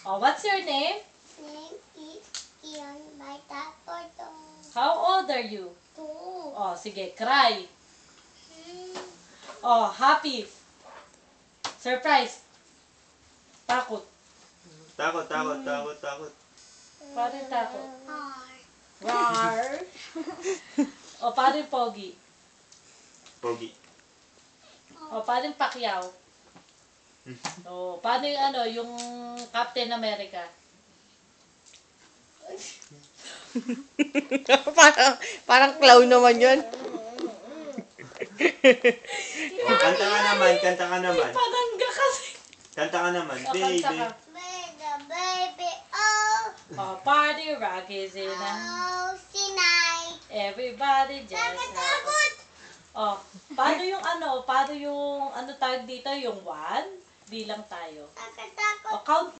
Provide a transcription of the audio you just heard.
Oh, what's your name? Name is Kian Baita Porto. How old are you? 2. Oh, sige, cry. Oh, happy. Surprise. Takot. Takot. Paano yung takot? R. Rar. O, paano yung pogi? Pogi. O, paano yung Pacquiao? O, paano yung yung Captain America? parang clown naman yun. Kanta ka naman. Panangga kasi. Kanta ka naman. O, kanta ka. Baby, oh, O, party rock is in a... oh, sinay. Everybody just have... Takot! O, paano yung tawag dito? Yung 1? Bilang tayo. Takot! O, count